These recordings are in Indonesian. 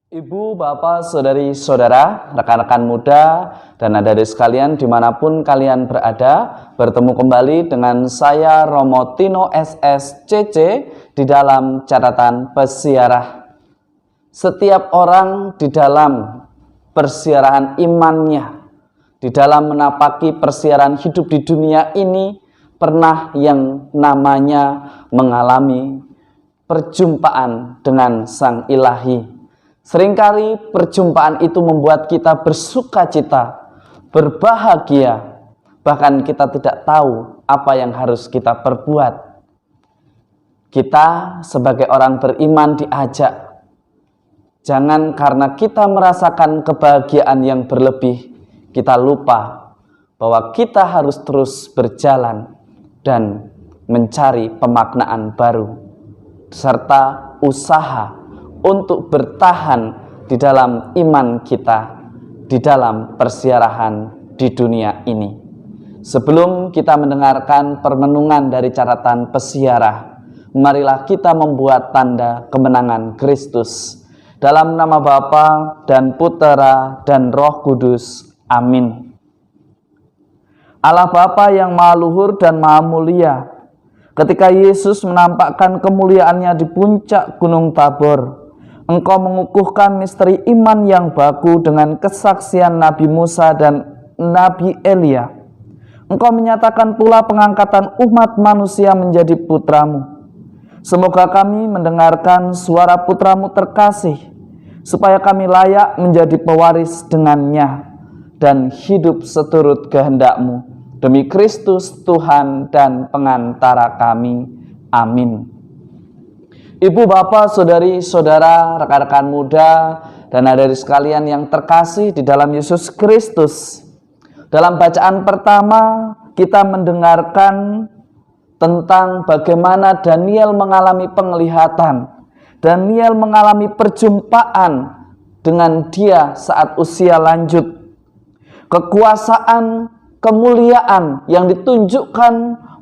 Ibu, bapak, saudari, saudara, rekan-rekan muda, dan adik-adik sekalian dimanapun kalian berada, bertemu kembali dengan saya Romo Tino SSCC di dalam catatan pesiarah. Setiap orang di dalam persiarahan imannya, di dalam menapaki persiaran hidup di dunia ini, pernah yang namanya mengalami perjumpaan dengan Sang Ilahi. Seringkali perjumpaan itu membuat kita bersukacita, berbahagia, bahkan kita tidak tahu apa yang harus kita perbuat. Kita sebagai orang beriman diajak, jangan karena kita merasakan kebahagiaan yang berlebih, kita lupa bahwa kita harus terus berjalan dan mencari pemaknaan baru, serta usaha untuk bertahan di dalam iman kita, di dalam persiarahan di dunia ini. Sebelum kita mendengarkan permenungan dari catatan pesiarah, marilah kita membuat tanda kemenangan Kristus. Dalam nama Bapa dan Putera dan Roh Kudus. Amin. Allah Bapa yang Maha Luhur dan Maha Mulia, ketika Yesus menampakkan kemuliaannya di puncak Gunung Tabor, Engkau mengukuhkan misteri iman yang baku dengan kesaksian Nabi Musa dan Nabi Elia. Engkau menyatakan pula pengangkatan umat manusia menjadi putramu. Semoga kami mendengarkan suara putramu terkasih, supaya kami layak menjadi pewaris dengannya dan hidup seturut kehendak-Mu. Demi Kristus Tuhan dan pengantara kami. Amin. Ibu, bapak, saudari, saudara, rekan-rekan muda, dan adik-adik sekalian yang terkasih di dalam Yesus Kristus. Dalam bacaan pertama, kita mendengarkan tentang bagaimana Daniel mengalami penglihatan. Daniel mengalami perjumpaan dengan Dia saat usia lanjut. Kekuasaan, kemuliaan yang ditunjukkan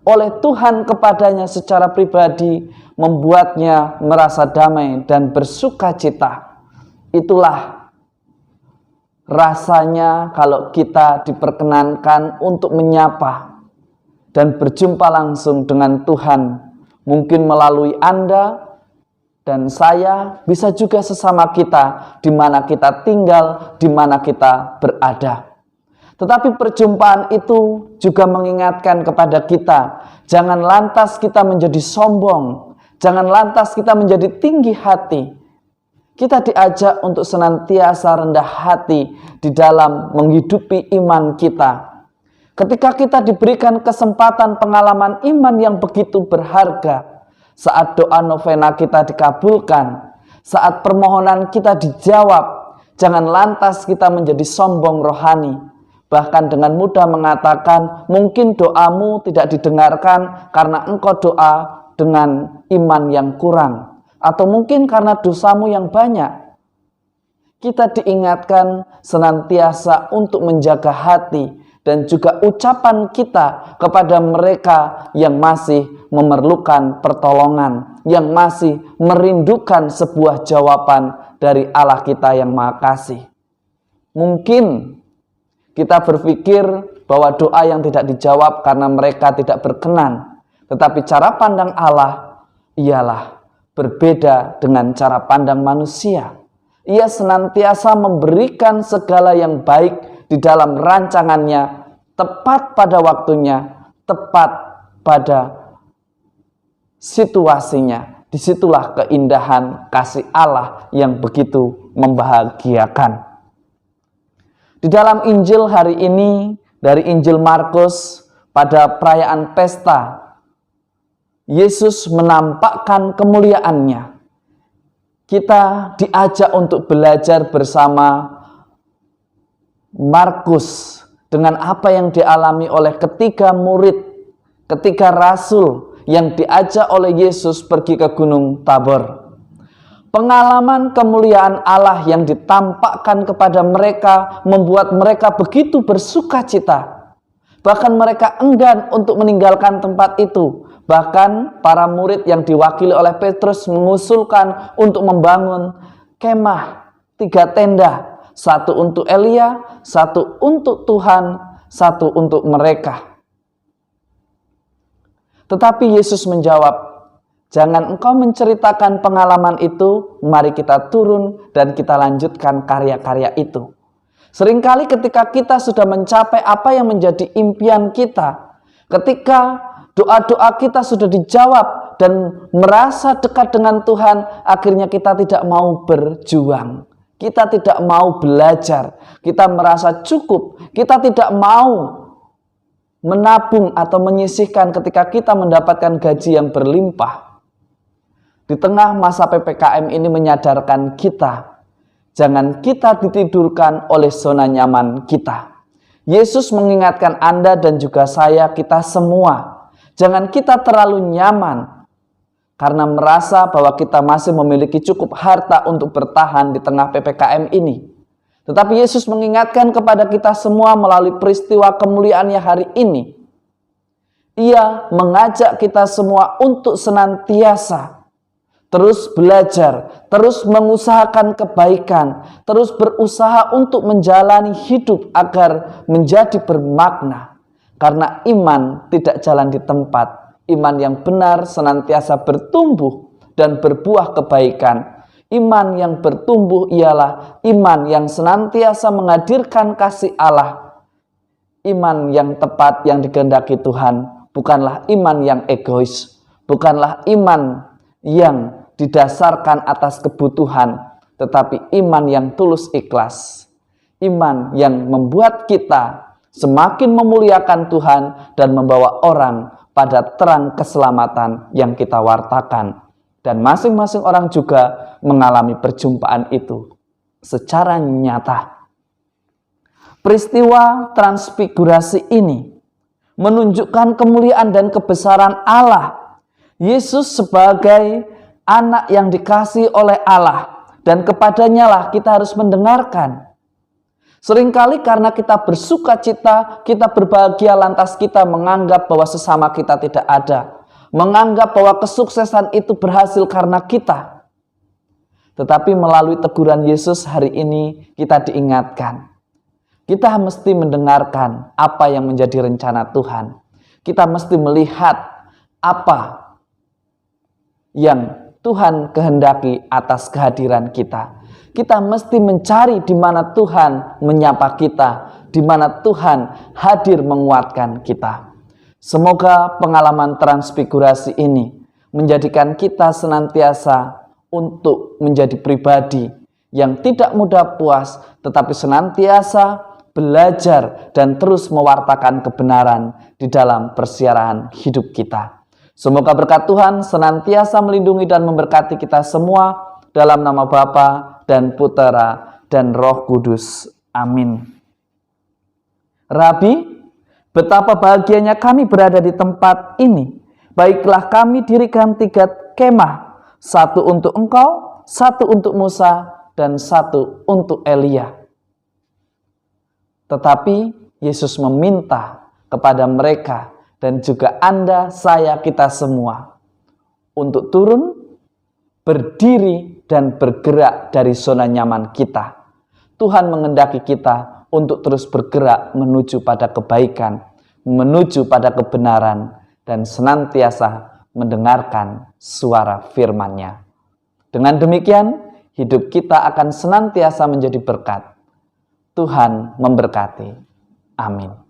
oleh Tuhan kepadanya secara pribadi membuatnya merasa damai dan bersukacita. Itulah rasanya kalau kita diperkenankan untuk menyapa dan berjumpa langsung dengan Tuhan. Mungkin melalui Anda dan saya, bisa juga sesama kita, di mana kita tinggal, di mana kita berada. Tetapi perjumpaan itu juga mengingatkan kepada kita, jangan lantas kita menjadi sombong, jangan lantas kita menjadi tinggi hati. Kita diajak untuk senantiasa rendah hati di dalam menghidupi iman kita. Ketika kita diberikan kesempatan pengalaman iman yang begitu berharga, saat doa novena kita dikabulkan, saat permohonan kita dijawab, jangan lantas kita menjadi sombong rohani. Bahkan dengan mudah mengatakan, mungkin doamu tidak didengarkan karena engkau doa dengan iman yang kurang, atau mungkin karena dosamu yang banyak. Kita diingatkan senantiasa untuk menjaga hati dan juga ucapan kita kepada mereka yang masih memerlukan pertolongan, yang masih merindukan sebuah jawaban dari Allah kita yang Maha Kasih. Mungkin kita berpikir bahwa doa yang tidak dijawab karena mereka tidak berkenan. Tetapi cara pandang Allah ialah berbeda dengan cara pandang manusia. Ia senantiasa memberikan segala yang baik di dalam rancangannya, tepat pada waktunya, tepat pada situasinya. Disitulah keindahan kasih Allah yang begitu membahagiakan. Di dalam Injil hari ini, dari Injil Markus, pada perayaan pesta, Yesus menampakkan kemuliaannya. Kita diajak untuk belajar bersama Markus dengan apa yang dialami oleh ketiga murid, ketiga rasul yang diajak oleh Yesus pergi ke Gunung Tabor. Pengalaman kemuliaan Allah yang ditampakkan kepada mereka membuat mereka begitu bersukacita. Bahkan mereka enggan untuk meninggalkan tempat itu. Bahkan para murid yang diwakili oleh Petrus mengusulkan untuk membangun kemah 3 tenda, 1 untuk Elia, 1 untuk Tuhan, 1 untuk mereka. Tetapi Yesus menjawab, jangan engkau menceritakan pengalaman itu, mari kita turun dan kita lanjutkan karya-karya itu. Seringkali ketika kita sudah mencapai apa yang menjadi impian kita, ketika doa-doa kita sudah dijawab dan merasa dekat dengan Tuhan, akhirnya kita tidak mau berjuang. Kita tidak mau belajar, kita merasa cukup, kita tidak mau menabung atau menyisihkan ketika kita mendapatkan gaji yang berlimpah. Di tengah masa PPKM ini menyadarkan kita, jangan kita ditidurkan oleh zona nyaman kita. Yesus mengingatkan Anda dan juga saya, kita semua, jangan kita terlalu nyaman karena merasa bahwa kita masih memiliki cukup harta untuk bertahan di tengah PPKM ini. Tetapi Yesus mengingatkan kepada kita semua melalui peristiwa kemuliaannya hari ini. Ia mengajak kita semua untuk senantiasa terus belajar, terus mengusahakan kebaikan, terus berusaha untuk menjalani hidup agar menjadi bermakna. Karena iman tidak jalan di tempat. Iman yang benar senantiasa bertumbuh dan berbuah kebaikan. Iman yang bertumbuh ialah iman yang senantiasa menghadirkan kasih Allah. Iman yang tepat yang dikehendaki Tuhan, bukanlah iman yang egois, bukanlah iman yang didasarkan atas kebutuhan, tetapi iman yang tulus ikhlas. Iman yang membuat kita semakin memuliakan Tuhan dan membawa orang pada terang keselamatan yang kita wartakan. Dan masing-masing orang juga mengalami perjumpaan itu secara nyata. Peristiwa transfigurasi ini menunjukkan kemuliaan dan kebesaran Allah. Yesus sebagai anak yang dikasihi oleh Allah, dan kepadanya lah kita harus mendengarkan. Seringkali karena kita bersuka cita, kita berbahagia, lantas kita menganggap bahwa sesama kita tidak ada. Menganggap bahwa kesuksesan itu berhasil karena kita. Tetapi melalui teguran Yesus hari ini kita diingatkan. Kita mesti mendengarkan apa yang menjadi rencana Tuhan. Kita mesti melihat apa yang Tuhan kehendaki atas kehadiran kita. Kita mesti mencari di mana Tuhan menyapa kita, di mana Tuhan hadir menguatkan kita. Semoga pengalaman transfigurasi ini menjadikan kita senantiasa untuk menjadi pribadi yang tidak mudah puas, tetapi senantiasa belajar dan terus mewartakan kebenaran di dalam persiaran hidup kita. Semoga berkat Tuhan senantiasa melindungi dan memberkati kita semua dalam nama Bapa dan Putera dan Roh Kudus. Amin. Rabi, betapa bahagianya kami berada di tempat ini. Baiklah kami dirikan 3 kemah, 1 untuk engkau, 1 untuk Musa, dan 1 untuk Elia. Tetapi Yesus meminta kepada mereka dan juga Anda, saya, kita semua untuk turun, berdiri, dan bergerak dari zona nyaman kita. Tuhan menghendaki kita untuk terus bergerak menuju pada kebaikan, menuju pada kebenaran, dan senantiasa mendengarkan suara firman-Nya. Dengan demikian, hidup kita akan senantiasa menjadi berkat. Tuhan memberkati. Amin.